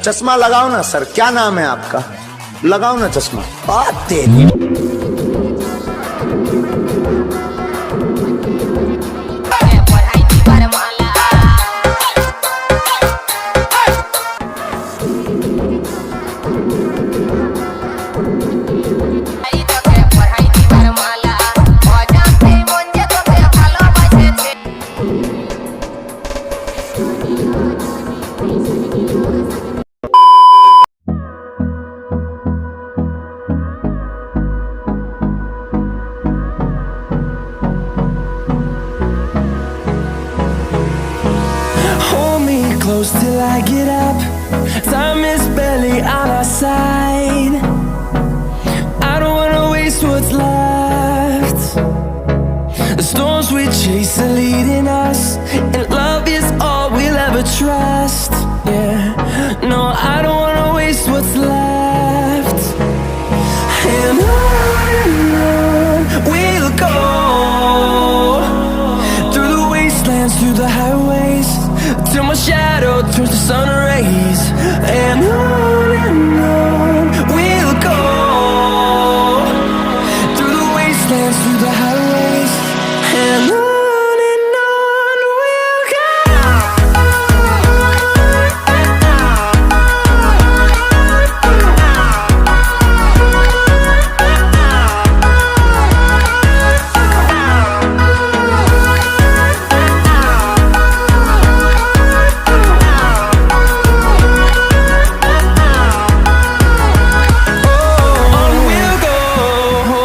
चश्मा लगाओ ना सर, क्या नाम है आपका? लगाओ ना चश्मा। बात तेरी। Close till I get up. Time is barely on our side. I don't wanna waste what's left. The storms we chase are leading us, and love is all we'll ever trust. Yeah, no, I don't wanna waste what's left. And on we'll go, through the wastelands, through the highways, till my shadow turns to sun